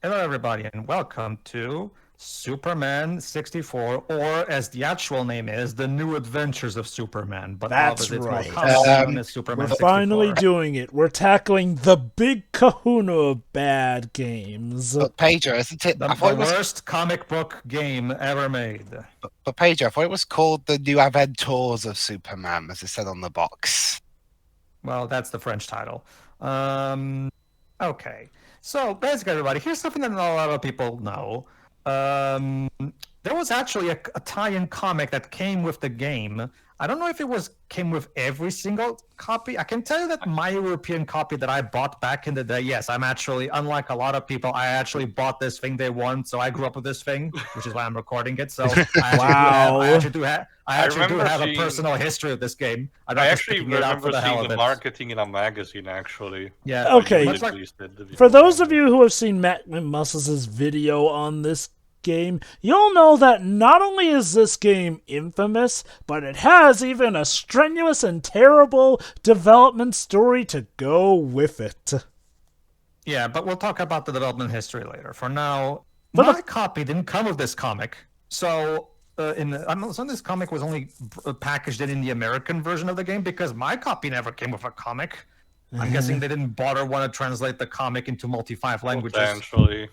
Hello, everybody, and welcome to Superman 64, or as the actual name is, The New Adventures of Superman. But That's obviously, it's more right. commonly known as We're Superman 64. finally doing it. We're tackling the big kahuna of bad games. But Pedro, isn't it? The, I thought the it was. worst comic book game ever made. But Pedro, I thought it was called the New Adventures of Superman, as it said on the box. Well, that's the French title. Okay. So, basically, everybody, here's something that not a lot of people know. There was actually a tie-in comic that came with the game. I don't know if it came with every single copy. I can tell you that my European copy that I bought back in the day, yes, I'm actually, unlike a lot of people, I actually bought this thing day one, so I grew up with this thing, which is why I'm recording it. So I actually do have a personal history of this game. I actually remember seeing the marketing in a magazine, actually. Yeah. Okay. For those of you who have seen Matt McMuscles' video on this game, you'll know that not only is this game infamous, but it has even a strenuous and terrible development story to go with it. Yeah, but we'll talk about the development history later. For now, my copy didn't come with this comic, so this comic was only packaged in the American version of the game because my copy never came with a comic. I'm guessing they didn't bother want to translate the comic into multi-5 languages. Potentially.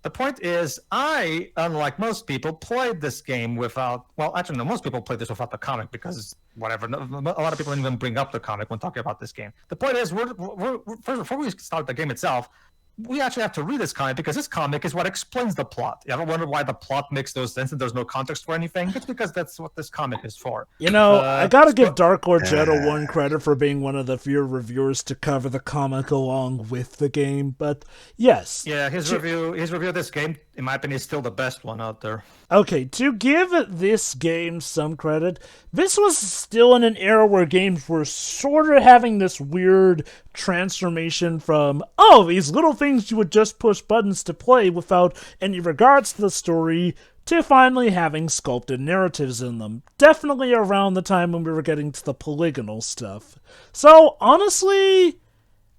The point is, I, unlike most people, played this game without... Well, actually, no, most people played this without the comic because, whatever, a lot of people didn't even bring up the comic when talking about this game. The point is, before we start the game itself, we actually have to read this comic because this comic is what explains the plot. You ever wonder why the plot makes no sense and there's no context for anything? It's because that's what this comic is for. You know, I gotta give Dark Lord Jetto one credit for being one of the few reviewers to cover the comic along with the game, but yes. Yeah, his review of this game, in my opinion, is still the best one out there. Okay, to give this game some credit, this was still in an era where games were sort of having this weird transformation from, oh, these little things you would just push buttons to play without any regards to the story, to finally having sculpted narratives in them. Definitely around the time when we were getting to the polygonal stuff. So, honestly,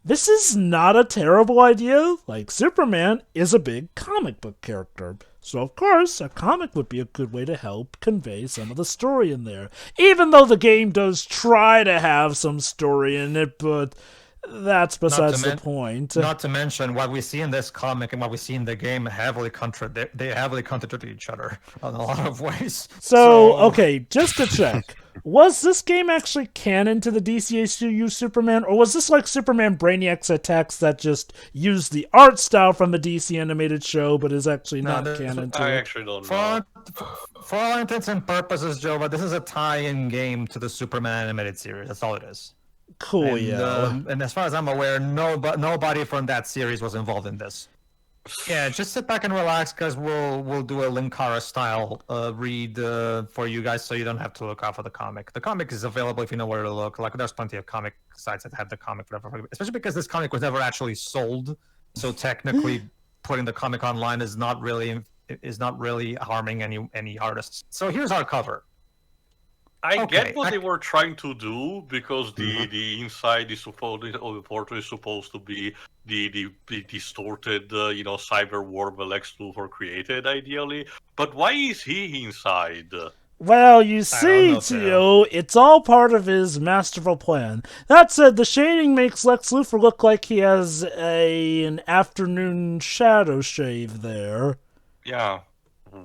this is not a terrible idea. Like, Superman is a big comic book character. So, of course, a comic would be a good way to help convey some of the story in there. Even though the game does try to have some story in it, but that's besides the point. Not to mention, what we see in this comic and what we see in the game heavily contradict each other in a lot of ways. So, okay, just to check. Was this game actually canon to the DCAU Superman, or was this like Superman Brainiac's attacks that just used the art style from the DC animated show, but is actually not canon to it? I actually don't know. For all intents and purposes, Jova, this is a tie-in game to the Superman animated series. That's all it is. Cool, yeah. And as far as I'm aware, nobody from that series was involved in this. Yeah, just sit back and relax, because we'll do a Linkara style read for you guys, so you don't have to look out for the comic. The comic is available if you know where to look. Like, there's plenty of comic sites that have the comic, whatever. Especially because this comic was never actually sold, so technically putting the comic online is not really harming any artists. So here's our cover. I get what they were trying to do, because the inside is supposed, or the portrait is supposed to be the distorted, cyber world that Lex Luthor created, ideally. But why is he inside? Well, you see, Tio, it's all part of his masterful plan. That said, the shading makes Lex Luthor look like he has an afternoon shadow shave there. Yeah.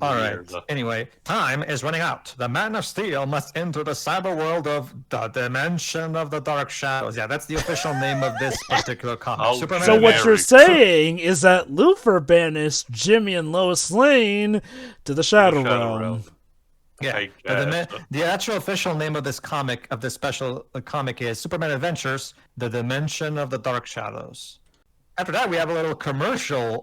All right. Anyway, time is running out. The Man of Steel must enter the cyber world of the Dimension of the Dark Shadows. Yeah, that's the official name of this particular comic. So what you're saying is that Luthor banished Jimmy and Lois Lane to the Shadow Realm. Yeah, the actual official name of this comic, of this special comic, is Superman Adventures: The Dimension of the Dark Shadows. After that, we have a little commercial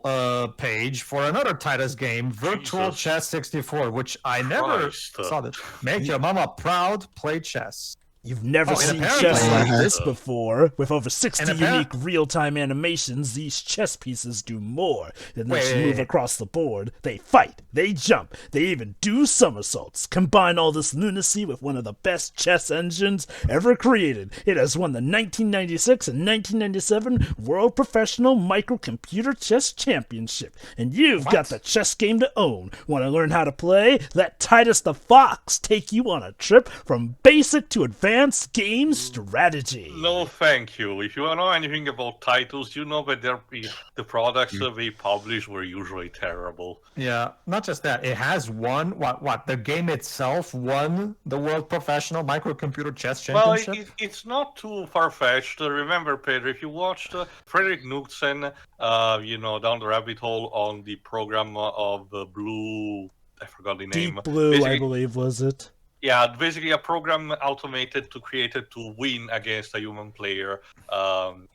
page for another Titus game, Virtual Chess 64, which I never saw this. Make your mama proud, play chess. You've never seen apparently- chess like this before. With over 60 And appar- unique real-time animations, these chess pieces do more than just Wait. move across the board. They fight, they jump, they even do somersaults. Combine all this lunacy with one of the best chess engines ever created. It has won the 1996 and 1997 World Professional Microcomputer Chess Championship. And you've got the chess game to own. Want to learn how to play? Let Titus the Fox take you on a trip from basic to advanced game strategy. No, thank you. If you know anything about titles, you know that the products they publish were usually terrible. Yeah, not just that. It has won what? The game itself won the World Professional Microcomputer Chess Championship. Well, it's not too far-fetched. Remember, Pedro, if you watched Frederick Knudsen, down the rabbit hole on the program of Blue, I forgot the name. Deep Blue, Basically, I believe, was it? Yeah, basically a program created to win against a human player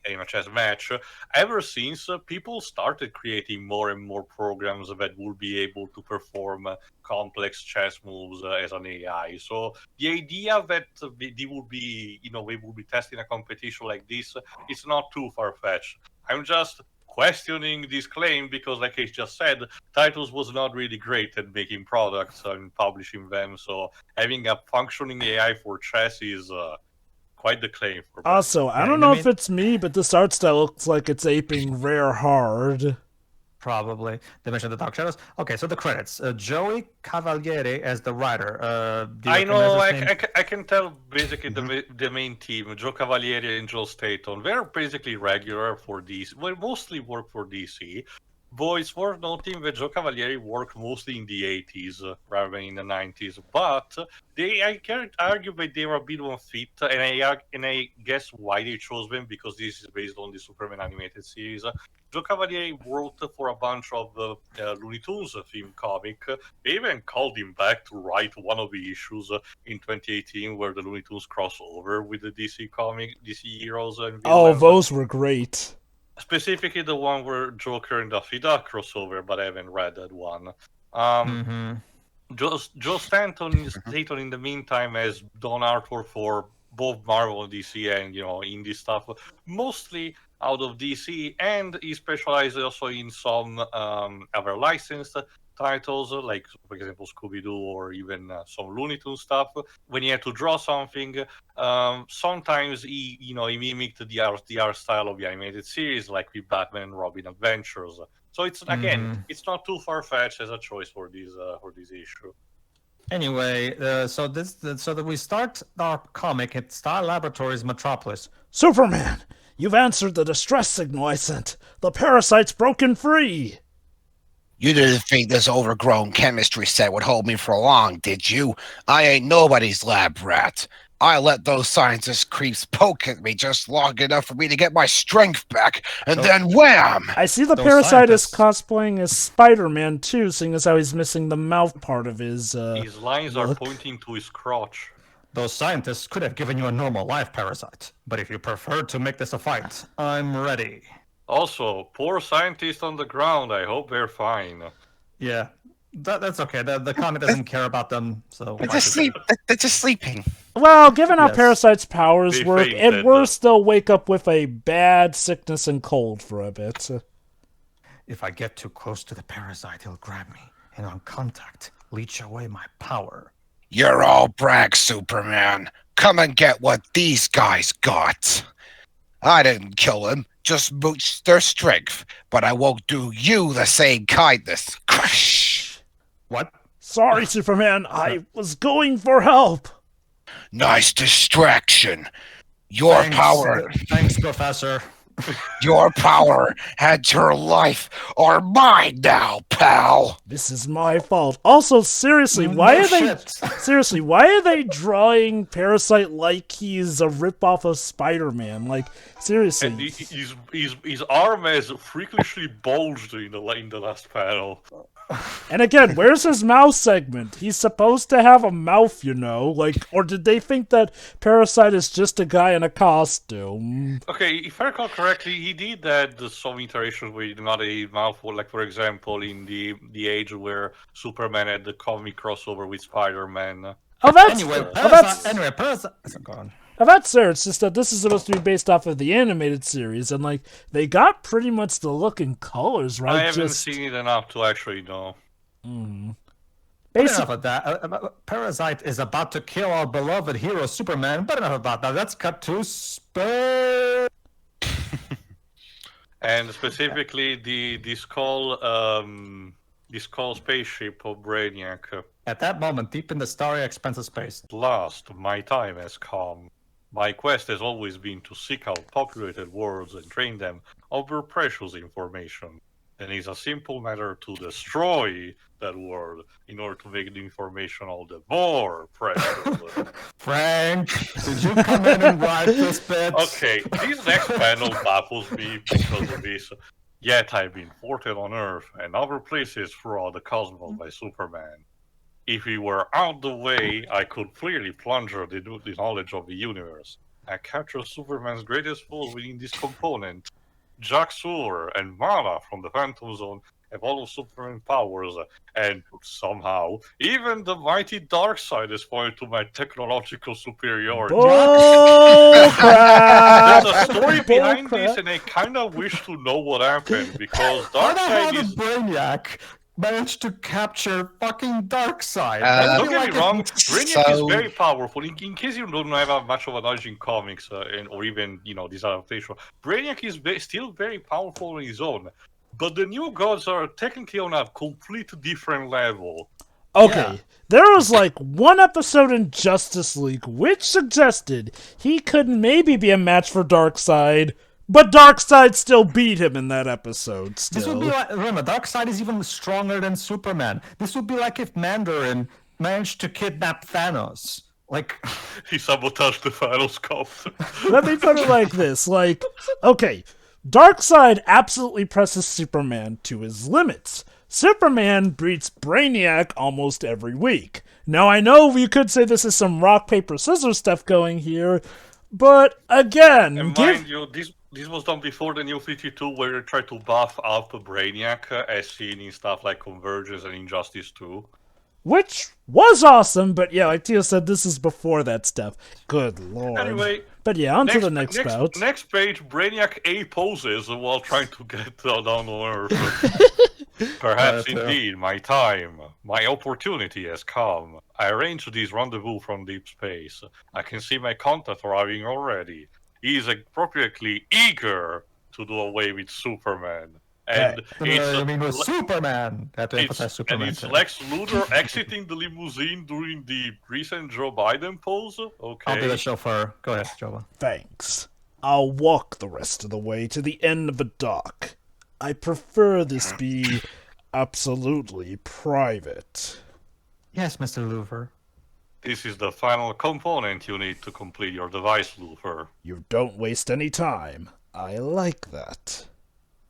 in a chess match. Ever since, people started creating more and more programs that would be able to perform complex chess moves as an AI. So the idea that they would be testing a competition like this, it's not too far-fetched. I'm just questioning this claim because, like I just said, Titles was not really great at making products and publishing them, so having a functioning AI for chess is quite the claim. For Also, I don't know if it's me, but this art style looks like it's aping Rare hard. Probably. They mentioned the Dark Shadows. Okay, so the credits. Joey Cavalieri as the writer. I know, I can tell basically the main team, Joe Cavalieri and Joe Staton, they're basically regular for DC. Well, mostly work for DC. Though it's worth noting that Joe Cavalieri worked mostly in the 80s rather than in the 90s. But I can't argue that they were a bit unfit, and I guess why they chose them, because this is based on the Superman animated series. Joe Cavalieri wrote for a bunch of Looney Tunes theme comic. They even called him back to write one of the issues in 2018 where the Looney Tunes cross over with the DC heroes. And villains. Those were great. Specifically the one where Joker and Daffy Duck crossover, but I haven't read that one. Joe Staton in the meantime has done artwork for both Marvel and DC and indie stuff, mostly out of DC, and he specializes also in some other licensed titles, like for example Scooby-Doo or even some Looney Tunes stuff. When he had to draw something, sometimes he mimicked the art style of the animated series, like with Batman and Robin Adventures. So it's it's not too far-fetched as a choice for this issue. Anyway, so that we start our comic at Star Laboratories Metropolis. Superman, you've answered the distress signal I sent. The parasite's broken free. You didn't think this overgrown chemistry set would hold me for long, did you? I ain't nobody's lab rat. I let those scientist creeps poke at me just long enough for me to get my strength back, and then wham! I see the Those parasite is scientists. cosplaying as Spider-Man too, seeing as how he's missing the mouth part of his His lines are pointing to his crotch. Those scientists could have given you a normal life, Parasite. But if you prefer to make this a fight, I'm ready. Also, poor scientists on the ground, I hope they're fine. Yeah, that's okay. The comic doesn't care about them, so... They're just They're just sleeping. Well, given how Yes. Parasite's powers They work, fainted. at worst they'll wake up with a bad sickness and cold for a bit. If I get too close to the Parasite, he'll grab me, and on contact, leech away my power. You're all brag, Superman. Come and get what these guys got. I didn't kill them, just mooched their strength, but I won't do you the same kindness. Crush! What? Sorry, Superman, I was going for help. Nice distraction. Your power Thanks, Professor. and your life are mine now, pal. This is my fault. Also, seriously, why No are they shit. seriously, why are they drawing Parasite like he's a ripoff of Spider-Man? Like, seriously. And his arm has freakishly bulged in the last panel. And again, where's his mouth segment? He's supposed to have a mouth, like, or did they think that Parasite is just a guy in a costume? Okay, if I recall correctly, he did that some iterations with not a mouthful, like for example in the age where Superman had the comic crossover with Spider-Man. Oh, that's Anyway, oh, that's Parasite... Go on. That's fair. It's just that this is supposed to be based off of the animated series, and like they got pretty much the look and colors right. I haven't seen it enough to actually know. Enough of that. Parasite is about to kill our beloved hero Superman. But enough about that. Let's cut to space. And specifically the skull spaceship of Brainiac. At that moment, deep in the starry expanse of space. At last, my time has come. My quest has always been to seek out populated worlds and train them over precious information. And it's a simple matter to destroy that world in order to make the information all the more precious. Frank, did you come in and write this bit? Okay, this next panel baffles me because of this. Yet I've been thwarted on Earth and other places throughout the cosmos by Superman. If he were out the way, I could clearly plunger the knowledge of the universe. I captured Superman's greatest foes within this component. Jack Sewell and Mara from the Phantom Zone have all of Superman powers, and somehow, even the mighty Darkseid is pointing to my technological superiority. There's a story behind this, and I kind of wish to know what happened, because Darkseid is... Brainiac managed to capture fucking Darkseid. Don't get me wrong, Brainiac is very powerful. In case you don't have much of a knowledge in comics, or even, this adaptation, Brainiac is still very powerful on his own. But the new gods are technically on a complete different level. Okay, there was like one episode in Justice League which suggested he could maybe be a match for Darkseid, but Darkseid still beat him in that episode. This would be like, remember, Darkseid is even stronger than Superman. This would be like if Mandarin managed to kidnap Thanos. Like, he sabotaged the Thanos copter. Let me put it like this: okay, Darkseid absolutely presses Superman to his limits. Superman beats Brainiac almost every week. Now, I know you could say this is some rock, paper, scissors stuff going here, but again... And mind you, this was done before the New 52, where they tried to buff up Brainiac, as seen in stuff like Convergence and Injustice 2. Which was awesome, but yeah, like Tio said, this is before that stuff. Good lord. Anyway... But yeah, on to the next bout. Next page, Brainiac A poses while trying to get down on Earth. Perhaps indeed, my time, my opportunity has come. I arranged this rendezvous from deep space. I can see my contact arriving already. He is appropriately eager to do away with Superman. And it's Superman. Have to emphasize Superman. And it's Lex Luthor exiting the limousine during the recent Joe Biden pose. Okay. I'll be the chauffeur. Go ahead, Joe. Thanks. I'll walk the rest of the way to the end of the dock. I prefer this be absolutely private. Yes, Mr. Luthor. This is the final component you need to complete your device, Luthor. You don't waste any time. I like that.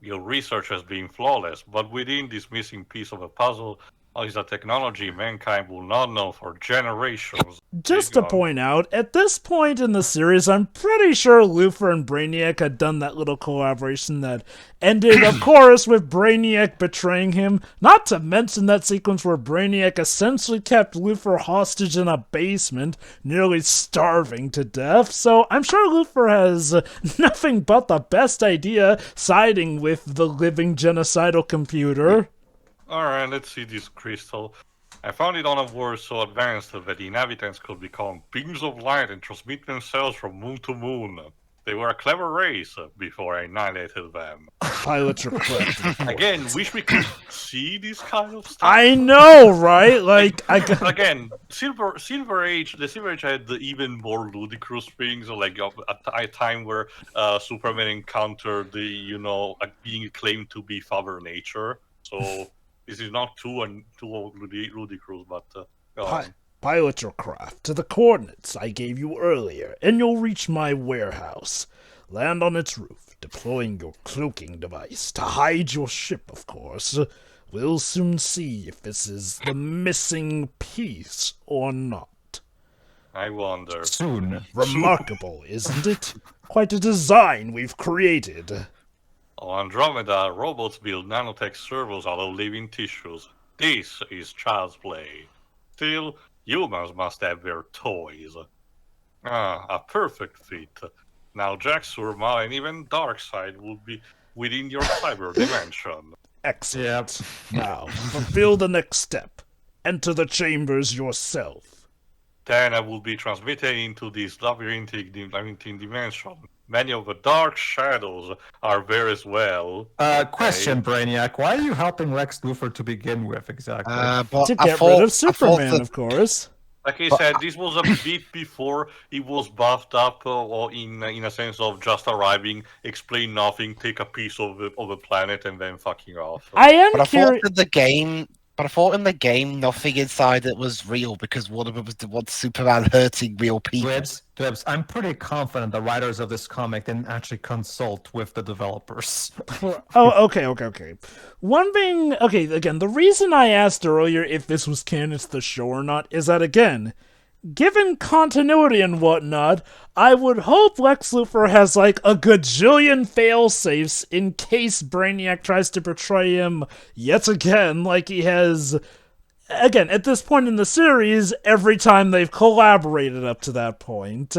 Your research has been flawless, but within this missing piece of a puzzle is a technology mankind will not know for generations. Just to point out, at this point in the series, I'm pretty sure Luthor and Brainiac had done that little collaboration that ended, of course, with Brainiac betraying him. Not to mention that sequence where Brainiac essentially kept Luthor hostage in a basement, nearly starving to death. So I'm sure Luthor has nothing but the best idea, siding with the living genocidal computer. Alright, let's see this crystal. I found it on a world so advanced that the inhabitants could become beams of light and transmit themselves from moon to moon. They were a clever race before I annihilated them. Pilot your craft. Again, wish we could see this kind of stuff. I know, right? Again, Silver Age. The Silver Age had even more ludicrous things, like a time where Superman encountered the being claimed to be Father Nature. So. This is not too ludicrous, but pilot your craft to the coordinates I gave you earlier, and you'll reach my warehouse. Land on its roof, deploying your cloaking device to hide your ship, of course. We'll soon see if this is the missing piece or not. I wonder. Soon. Remarkable, isn't it? Quite a design we've created. On Andromeda, robots build nanotech servos out of living tissues. This is child's play. Still, humans must have their toys. Ah, a perfect fit. Now Jack, Surma, and even Darkseid will be within your cyber dimension. Excellent. Now, fulfill the next step. Enter the chambers yourself. Then I will be transmitted into this labyrinthic dimension. Many of the dark shadows are there as well. Question, Brainiac. Why are you helping Lex Luthor to begin with, exactly? But To I get thought- rid of I thought Superman, that- of course. Like I said, this was a bit before he was buffed up, or in a sense of just arriving, explain nothing, take a piece of the planet, and then fucking off. I am But I thought curious. in the game, nothing inside it was real because one of them was the one Superman hurting real people. Dwebs, I'm pretty confident the writers of this comic didn't actually consult with the developers. Oh, okay. One thing, okay, again, the reason I asked earlier if this was canon to the show or not is that, again, given continuity and whatnot, I would hope Lex Luthor has like a gajillion fail-safes in case Brainiac tries to portray him yet again like he has, again, at this point in the series, every time they've collaborated up to that point.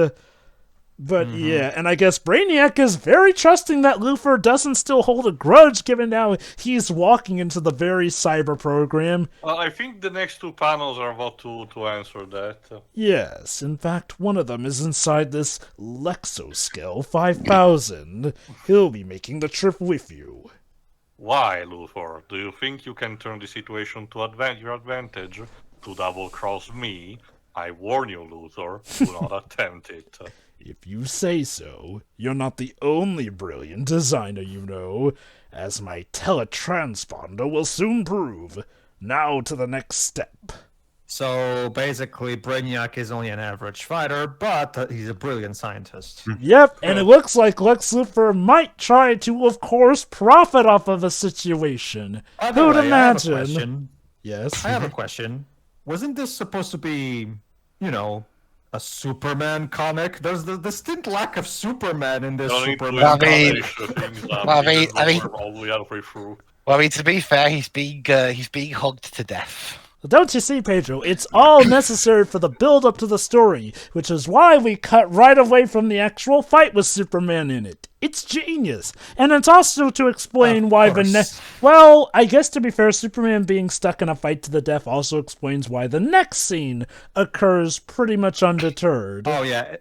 But yeah, and I guess Brainiac is very trusting that Luthor doesn't still hold a grudge given now he's walking into the very cyber program. Well, I think the next two panels are about to answer that. Yes, in fact, one of them is inside this Lexoscale 5000. He'll be making the trip with you. Why, Luthor? Do you think you can turn the situation to your advantage? To double-cross me? I warn you, Luthor, do not attempt it. If you say so, you're not the only brilliant designer you know, as my teletransponder will soon prove. Now to the next step. So basically, Brainiac is only an average fighter, but he's a brilliant scientist. Yep, and it looks like Lex Luthor might try to, of course, profit off of the situation. By the Who'd way, I have a imagine? question. Yes. I have a question. Wasn't this supposed to be, a Superman comic? There's the distinct lack of Superman in this Don't need to Superman I mean- establish things up, I mean- because we're all the way halfway through. Well, I mean, to be fair, he's being hugged to death. Don't you see, Pedro? It's all necessary for the build-up to the story, which is why we cut right away from the actual fight with Superman in it. It's genius. And it's also to explain why course. well, I guess to be fair, Superman being stuck in a fight to the death also explains why the next scene occurs pretty much undeterred. Oh yeah,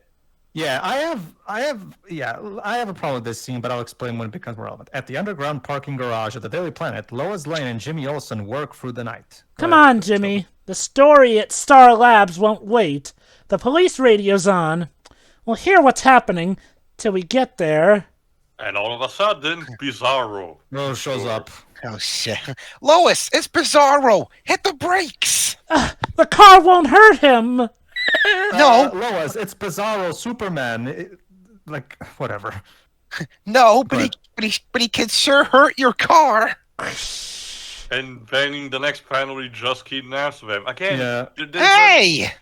yeah. I have a problem with this scene, but I'll explain when it becomes relevant. At the underground parking garage of the Daily Planet, Lois Lane and Jimmy Olsen work through the night. Come on, Jimmy. The story at Star Labs won't wait. The police radio's on. We'll hear what's happening till we get there. And all of a sudden, Bizarro. Rose shows up. Oh shit, Lois, it's Bizarro. Hit the brakes. The car won't hurt him. No, Lois, it's Bizarro Superman. Whatever. no, but he can sure hurt your car. And then in the next panel, he just kidnaps them. Again, Yeah. Hey,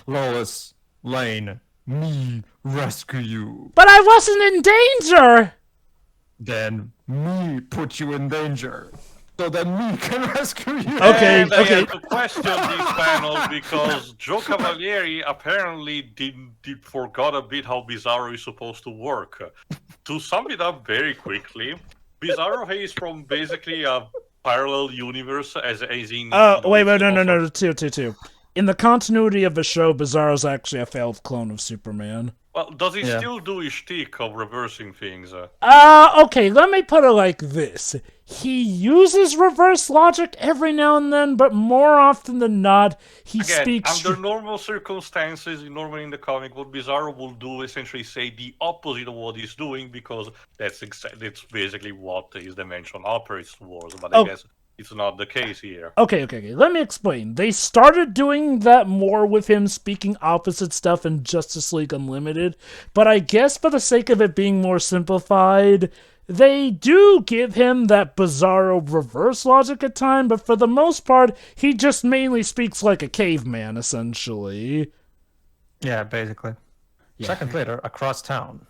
Lois Lane, me rescue you. But I wasn't in danger. Then me put you in danger. So then me can rescue you. Okay, And I okay. had to question this panel because Joe Cavalieri apparently did forgot a bit how Bizarro is supposed to work. To sum it up very quickly, Bizarro is from basically a parallel universe, as in. Wait, no, two. In the continuity of the show, Bizarro's actually a failed clone of Superman. Well, does he Yeah. still do his shtick of reversing things? Okay, let me put it like this. He uses reverse logic every now and then, but more often than not, he Again, speaks... under normal circumstances, normally in the comic, what Bizarro will do essentially say the opposite of what he's doing, because that's basically what his dimension operates towards. But I guess it's not the case here. Okay. Let me explain. They started doing that more with him speaking opposite stuff in Justice League Unlimited, but I guess for the sake of it being more simplified, they do give him that Bizarro reverse logic at times, but for the most part, he just mainly speaks like a caveman, essentially. Yeah, basically. Seconds later, across town.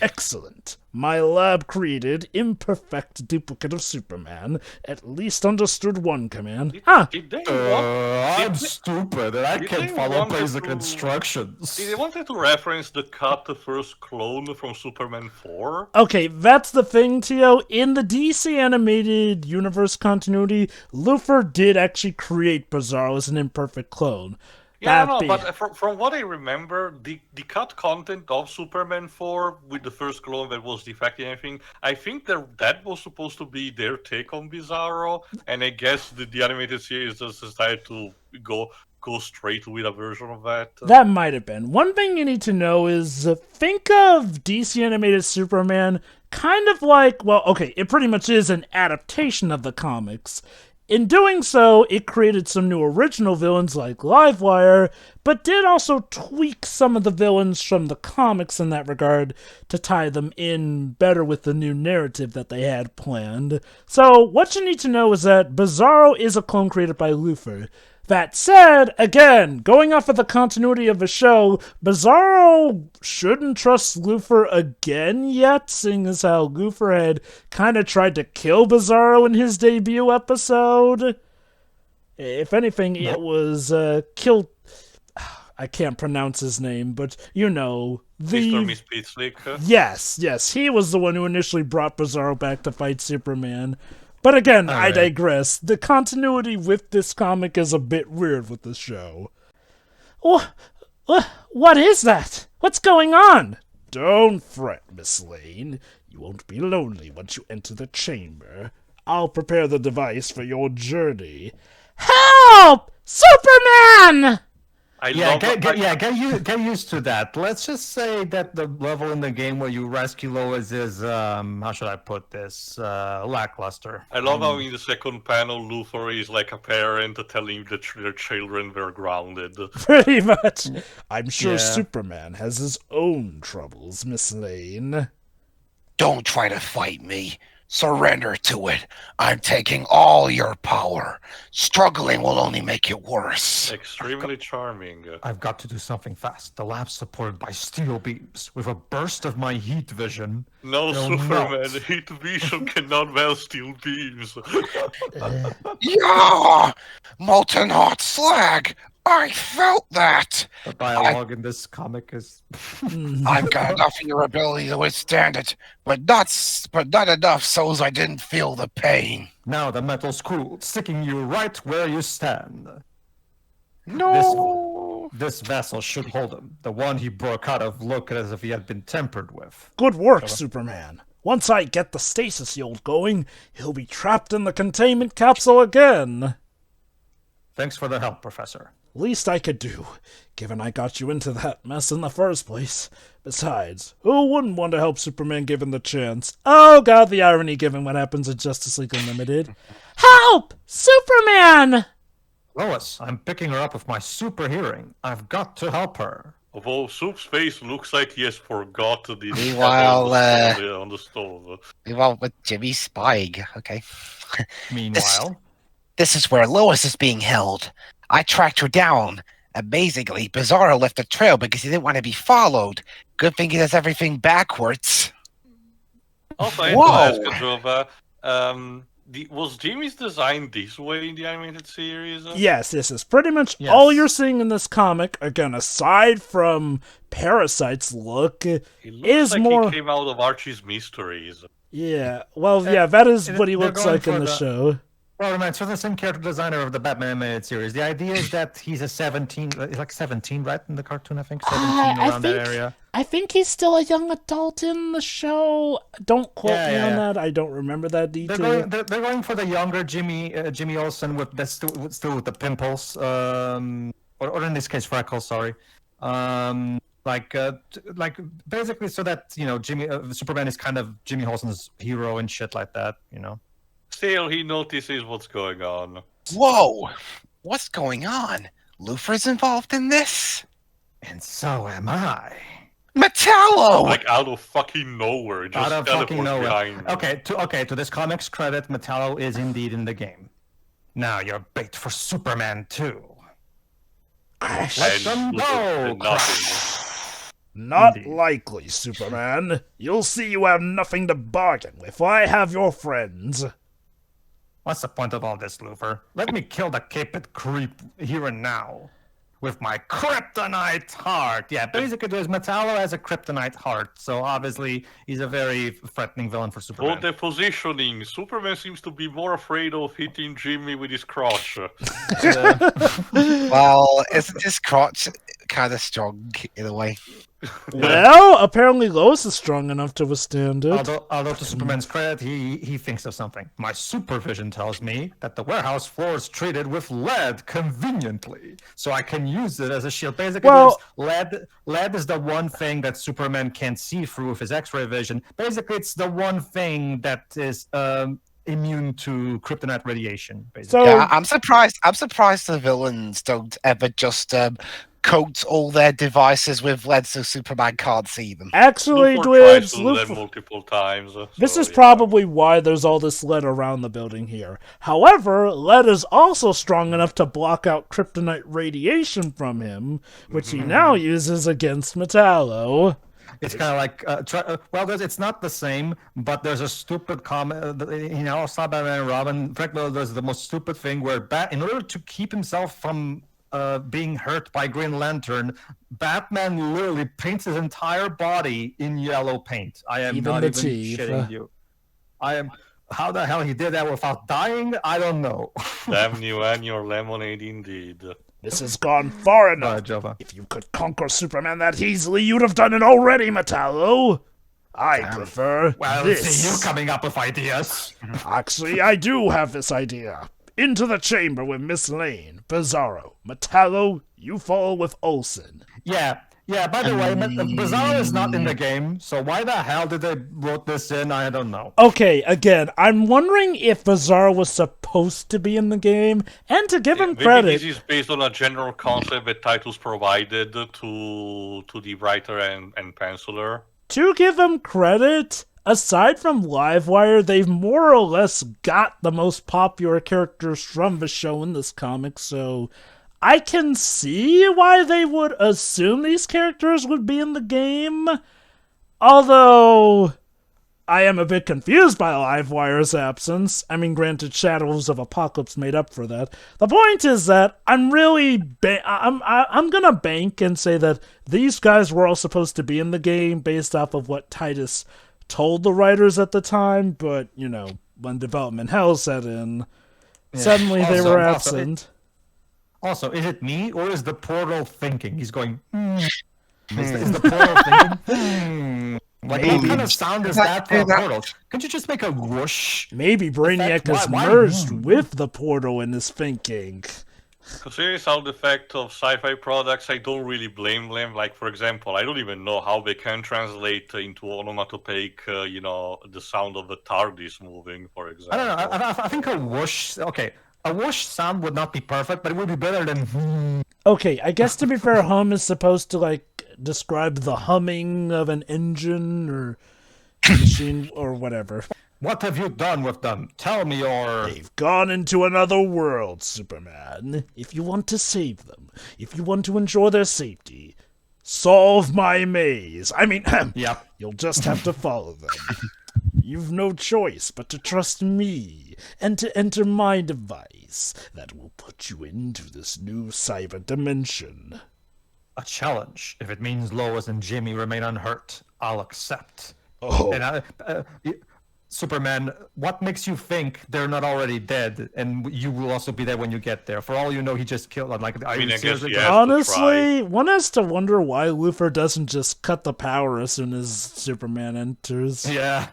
Excellent. My lab created imperfect duplicate of Superman. At least understood one command. Did they I'm stupid and I did can't they follow wanted basic to- instructions. Did they wanted to reference the cut the first clone from Superman 4? Okay, that's the thing, Tio. In the DC animated universe continuity, Luthor did actually create Bizarro as an imperfect clone. Yeah, That no, be- but from what I remember, the cut content of Superman 4 with the first clone that was defective and everything, I think that was supposed to be their take on Bizarro, and I guess the animated series just decided to go straight with a version of that. That might have been. One thing you need to know is think of DC animated Superman kind of like, well, okay, it pretty much is an adaptation of the comics. In doing so, it created some new original villains like Livewire, but did also tweak some of the villains from the comics in that regard to tie them in better with the new narrative that they had planned. So, what you need to know is that Bizarro is a clone created by Luthor. That said, again, going off of the continuity of the show, Bizarro shouldn't trust Luthor again yet, seeing as how Luthor had kind of tried to kill Bizarro in his debut episode. If anything, it was killed. I can't pronounce his name, but you know, Mr. Miss Pitslick. Yes, he was the one who initially brought Bizarro back to fight Superman. But again, I digress. The continuity with this comic is a bit weird with the show. What is that? What's going on? Don't fret, Miss Lane. You won't be lonely once you enter the chamber. I'll prepare the device for your journey. Help! Superman! Get used to that. Let's just say that the level in the game where you rescue Lois is, how should I put this, lackluster. I love how in the second panel, Luthor is like a parent telling their children they're grounded. Pretty much. I'm sure Yeah. Superman has his own troubles, Miss Lane. Don't try to fight me. Surrender to it. I'm taking all your power. Struggling will only make it worse. Extremely charming. I've got to do something fast. The lab's supported by steel beams. With a burst of my heat vision. No, They'll Superman, melt. heat vision cannot melt steel beams. Yeah! Molten hot slag! I felt that! The dialogue in this comic is. I've got enough of your ability to withstand it, but not enough so as I didn't feel the pain. Now the metal's cooled, sticking you right where you stand. No! This vessel should hold him. The one he broke out of looked as if he had been tampered with. Good work, Superman. Once I get the stasis yield going, he'll be trapped in the containment capsule again. Thanks for the help, Professor. Least I could do, given I got you into that mess in the first place. Besides, who wouldn't want to help Superman given the chance? Oh god, the irony given what happens in Justice League Unlimited. Help! Superman! Lois, I'm picking her up with my super hearing. I've got to help her. Although Soup's face looks like he has forgot the Meanwhile, on the stove. Well, with Jimmy spying, okay. Meanwhile, This is where Lois is being held. I tracked her down. Amazingly, Bizarro left a trail because he didn't want to be followed. Good thing he does everything backwards. Also, I have to ask Jova, was Jimmy's design this way in the animated series? Yes, this is pretty much all you're seeing in this comic. Again, aside from Parasite's look, He looks is like more... he came out of Archie's Mysteries. Yeah, well, yeah, that is what he they're looks going like in for the the- show. well, remember, so the same character designer of the Batman animated series. The idea is that he's a 17, like 17, right, in the cartoon, I think? 17, around that area. I think he's still a young adult in the show. Don't quote me on that. I don't remember that detail. They're going for the younger Jimmy Olsen with still with the pimples, or in this case freckles. Sorry, like basically so that Jimmy Superman is kind of Jimmy Olsen's hero and shit like that. Still, he notices what's going on. Whoa! What's going on? Luthor's involved in this? And so am I. Metallo! Like out of fucking nowhere, just Out of fucking teleports nowhere. behind me. To this comic's credit, Metallo is indeed in the game. Now you're bait for Superman too. Let them go. Nothing. Not Indeed. likely, Superman. You'll see you have nothing to bargain with. I have your friends. What's the point of all this, Luthor? Let me kill the caped creep here and now. With my kryptonite heart. Yeah, basically there's Metallo has a kryptonite heart, so obviously he's a very threatening villain for Superman. For the positioning, Superman seems to be more afraid of hitting Jimmy with his crotch. Well, isn't his crotch kind of strong in a way? Well, apparently Lois is strong enough to withstand it. Although to Superman's credit, he thinks of something. My supervision tells me that the warehouse floor is treated with lead conveniently, so I can use it as a shield. Basically, Well- lead is the one thing that Superman can't see through with his X-ray vision. Basically, it's the one thing that is immune to kryptonite radiation. Basically. So, Yeah, I'm surprised. I'm surprised the villains don't ever just coat all their devices with lead so Superman can't see them. actually, Luthor tries Dwibs, to do that multiple times. this so, is yeah. probably why there's all this lead around the building here. However, lead is also strong enough to block out kryptonite radiation from him, which he now uses against Metallo. It's kind of like, it's not the same, but there's a stupid comment. Saw Batman and Robin. Frank Miller does the most stupid thing where in order to keep himself from being hurt by Green Lantern, Batman literally paints his entire body in yellow paint. I am Even not the even teeth. shitting you. How the hell he did that without dying? I don't know. Damn you and your lemonade indeed. This has gone far enough. Jova. If you could conquer Superman that easily, you'd have done it already, Metallo. I prefer Well, this. see you coming up with ideas. Actually, I do have this idea. Into the chamber with Miss Lane, Bizarro, Metallo, you follow with Olsen. Yeah. By the way, Bizarro is not in the game, so why the hell did they wrote this in? I don't know. Okay, again, I'm wondering if Bizarro was supposed to be in the game, and to give him Maybe credit. this is based on a general concept that titles provided to the writer and penciler. To give him credit, aside from Livewire, they've more or less got the most popular characters from the show in this comic, so I can see why they would assume these characters would be in the game. Although, I am a bit confused by Livewire's absence. I mean, granted, Shadows of Apocalypse made up for that. The point is that I'm really I'm gonna bank and say that these guys were all supposed to be in the game based off of what Titus told the writers at the time, but, you know, when development hell set in, suddenly they were absent. Also, is it me or is the portal thinking? He's going, Is the portal thinking, Like, what kind of sound is that for a portal? Can't you just make a whoosh? Maybe Brainiac has merged with the portal in his thinking. Considering sound effect of sci-fi products, I don't really blame them. Like, for example, I don't even know how they can translate into onomatopoeic, the sound of the TARDIS moving, for example. I don't know. I think a whoosh. Okay, a whoosh sound would not be perfect, but it would be better than. Okay, I guess to be fair, hum is supposed to like describe the humming of an engine or machine or whatever. What have you done with them? Tell me your... They've gone into another world, Superman. If you want to save them, if you want to ensure their safety, solve my maze. I mean, Yep. You'll just have to follow them. You've no choice but to trust me and to enter my device that will put you into this new cyber dimension. A challenge. If it means Lois and Jimmy remain unhurt, I'll accept. Oh. And Superman, what makes you think they're not already dead, and you will also be there when you get there? For all you know, he just killed them. Like, I mean, I guess, seriously? yeah. Honestly, one has to wonder why Luthor doesn't just cut the power as soon as Superman enters. Yeah.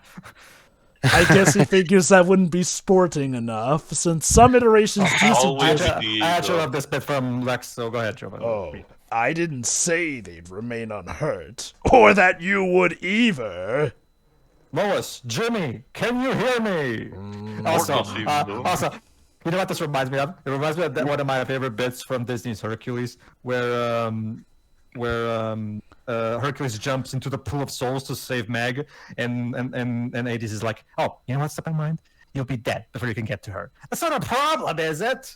I guess he figures that wouldn't be sporting enough, since some iterations do Always suggest... indeed, I actually love this bit from Lex, so go ahead, Joe. Oh, I didn't say they'd remain unhurt, or that you would either. Lois, Jimmy, can you hear me? Also, you know what this reminds me of? It reminds me of one of my favorite bits from Disney's Hercules, where Hercules jumps into the pool of souls to save Meg, and Hades is like, "Oh, you know what's up in mind? You'll be dead before you can get to her." That's not a problem, is it?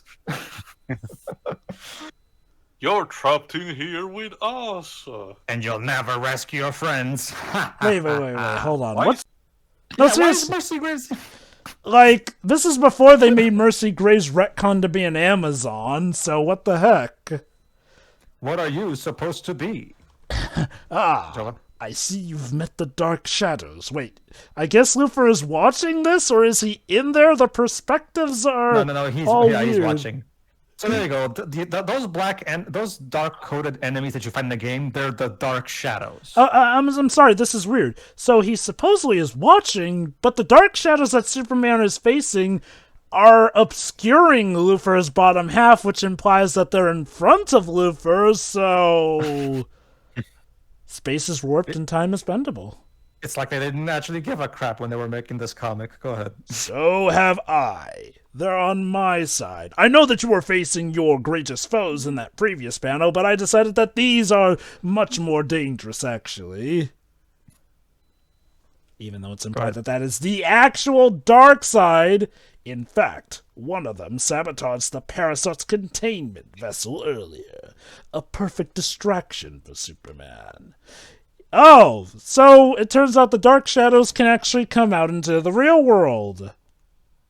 You're trapped in here with us. And you'll never rescue your friends. Wait, hold on. Why What's... is- No, Yeah, why seriously. is Mercy Grace? Like, this is before they made Mercy Gray's retcon to be an Amazon, so what the heck? What are you supposed to be? Ah, I see you've met the Dark Shadows. Wait, I guess Luthor is watching this, or is he in there? The perspectives are No, he's weird. watching. So there you go. Those black and those dark-coded enemies that you find in the game, they're the Dark Shadows. I'm sorry, this is weird. So he supposedly is watching, but the Dark Shadows that Superman is facing are obscuring Luthor's bottom half, which implies that they're in front of Luthor, so... Space is warped and time is bendable. It's like they didn't actually give a crap when they were making this comic. Go ahead. So have I. They're on my side. I know that you were facing your greatest foes in that previous panel, but I decided that these are much more dangerous, actually. Even though it's implied that is the actual dark side. In fact, one of them sabotaged the Parasite's containment vessel earlier. A perfect distraction for Superman. Oh, so it turns out the Dark Shadows can actually come out into the real world.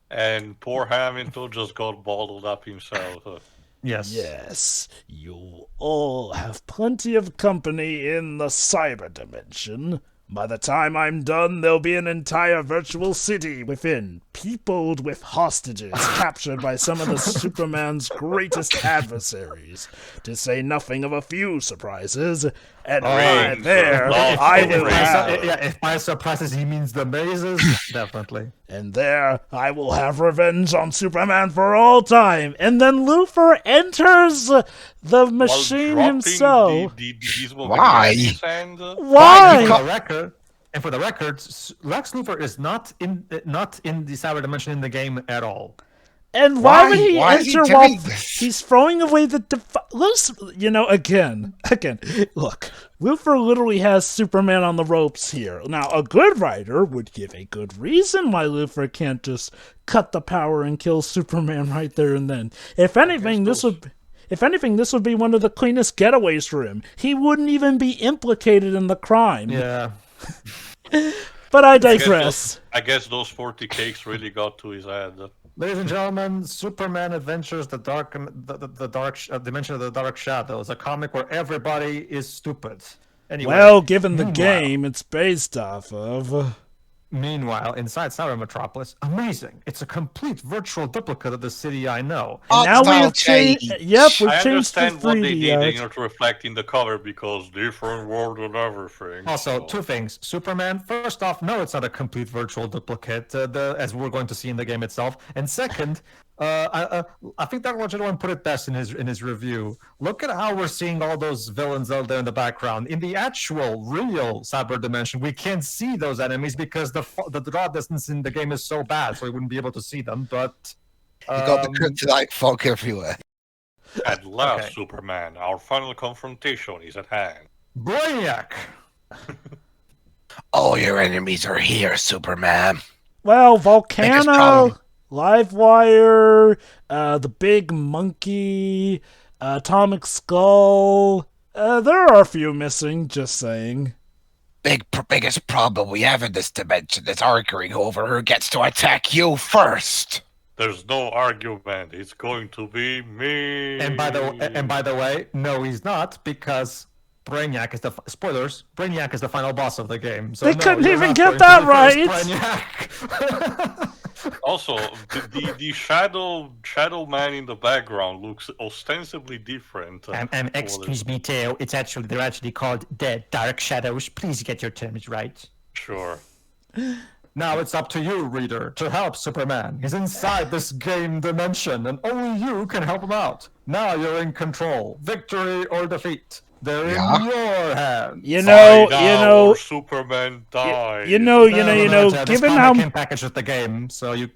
And poor Hamilton just got bottled up himself. Yes. Yes, you'll all have plenty of company in the cyber dimension. By the time I'm done, there'll be an entire virtual city within, peopled with hostages captured by some of the Superman's greatest adversaries, to say nothing of a few surprises. And right there, I will have... If by surprises he means the mazes, definitely. And there, I will have revenge on Superman for all time. And then Luthor enters the machine himself. Why? Why? And for the record, Lex Luthor is not in the cyber dimension in the game at all. And why would he Why is he enter doing while this? he's throwing away the again, look, Luthor literally has Superman on the ropes here. Now, a good writer would give a good reason why Luthor can't just cut the power and kill Superman right there and then. If anything, this would be one of the cleanest getaways for him. He wouldn't even be implicated in the crime. Yeah. But I digress. I guess those 40 cakes really got to his head. Ladies and gentlemen, Superman Adventures: the Dark Dimension of the Dark Shadows, a comic where everybody is stupid. Anyway, Well, given the game it's based off of. Meanwhile, inside Cyber Metropolis, amazing! It's a complete virtual duplicate of the city I know. And now we have changed. Yep, we've I changed the understand what they 3D did art. in order to reflect in the cover because different world and everything. Also, so- two things. Superman, first off, no, it's not a complete virtual duplicate, as we're going to see in the game itself. And second, I think that Legend put it best in his review. Look at how we're seeing all those villains out there in the background. In the actual, real cyber dimension, we can't see those enemies because the draw distance in the game is so bad, so we wouldn't be able to see them. But You got the kryptonite folk everywhere. At last, Okay. Superman, our final confrontation is at hand. Brainiac. All your enemies are here, Superman. Well, Biggest Volcano, problem. Livewire, the Big Monkey, Atomic Skull. There are a few missing, just saying. Biggest problem we have in this dimension is arguing over who gets to attack you first. There's no argument. It's going to be me. And by the way, no, he's not, because Brainiac is spoilers. Brainiac is the final boss of the game. So They no, couldn't you're even not get going to that face right. Brainiac. Also, the shadow man in the background looks ostensibly different. Excuse me, Theo. They're actually called the Dark Shadows. Please get your terms right. Sure. Now it's up to you, reader, to help Superman. He's inside this game dimension, and only you can help him out. Now you're in control. Victory or defeat. They're in your hands. Superman died. Given how came packaged with the game, so you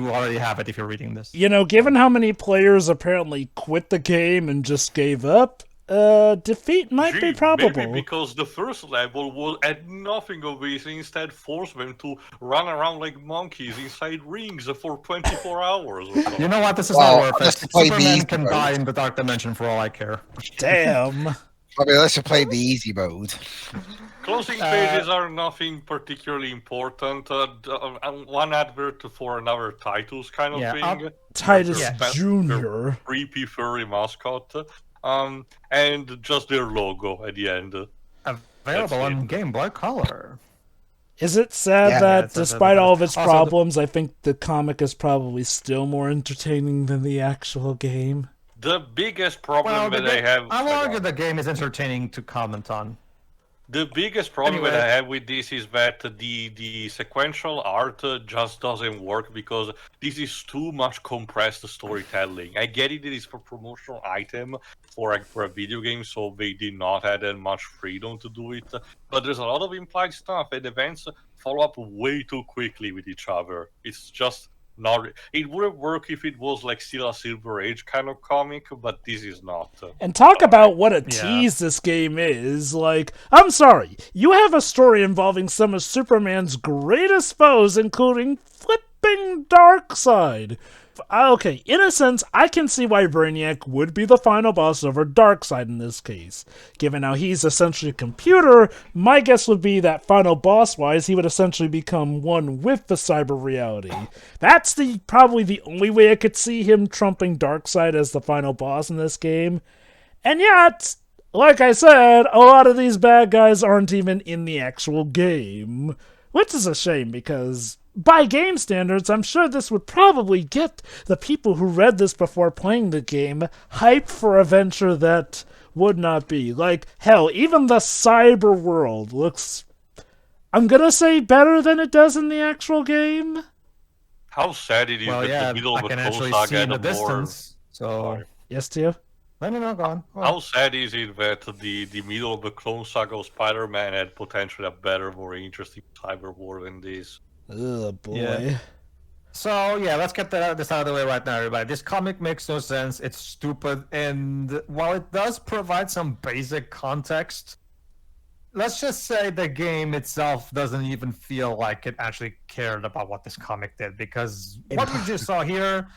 already have it if you're reading this. given how many players apparently quit the game and just gave up, defeat might be probable. Maybe because the first level had nothing of this, instead forced them to run around like monkeys inside rings for 24 hours. Or so. You know what? This is not worth it. Just to play Superman the can mode. die in the Dark Dimension for all I care. Damn. I mean, let's just play the easy mode. Closing pages are nothing particularly important. One advert for another Titus kind of thing. Titus Yeah. Jr. Creepy furry mascot. And just their logo at the end. Available on Game Boy Color. Is it sad Yeah, that it's despite all of its also problems, I think the comic is probably still more entertaining than the actual game? The biggest problem that I have... I'll argue the game is entertaining to comment on. The biggest problem Anyway. that I have with this is that the sequential art just doesn't work because this is too much compressed storytelling. I get it is for promotional item for a video game, so they did not have that much freedom to do it. But there's a lot of implied stuff, and events follow up way too quickly with each other. It's just not. It would work if it was like still a Silver Age kind of comic, but this is not. And talk about what a tease this game is. Like, I'm sorry, you have a story involving some of Superman's greatest foes, including flipping Darkseid. Okay, in a sense, I can see why Brainiac would be the final boss over Darkseid in this case. Given how he's essentially a computer, my guess would be that final boss-wise, he would essentially become one with the cyber reality. That's probably the only way I could see him trumping Darkseid as the final boss in this game. And yet, like I said, a lot of these bad guys aren't even in the actual game. Which is a shame, because by game standards, I'm sure this would probably get the people who read this before playing the game hyped for a venture that would not be. Like, hell, even the cyber world looks, I'm gonna say, better than it does in the actual game. How sad it is that the middle I of a can clone actually saga see in the and a more... distance. So, Yes, Tio? no, go on. How sad is it that the middle of the Clone Saga of Spider-Man had potentially a better, more interesting cyber war than this? Oh, boy. Yeah. So, let's get this out of the way right now, everybody. This comic makes no sense. It's stupid. And while it does provide some basic context, let's just say the game itself doesn't even feel like it actually cared about what this comic did. Because what we just saw here...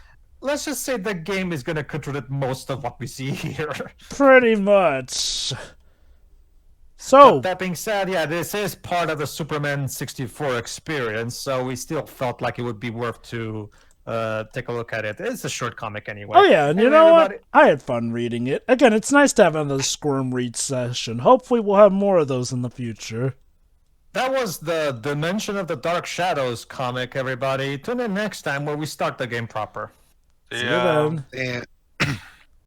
Let's just say the game is going to contradict most of what we see here. Pretty much. So, But that being said, this is part of the Superman 64 experience, so we still felt like it would be worth to take a look at it. It's a short comic anyway. oh yeah, and you Anyway, know everybody- what? I had fun reading it. Again, it's nice to have another Squirm read session. Hopefully we'll have more of those in the future. That was the Dimension of the Dark Shadows comic, everybody. Tune in next time where we start the game proper. See you then. Yeah.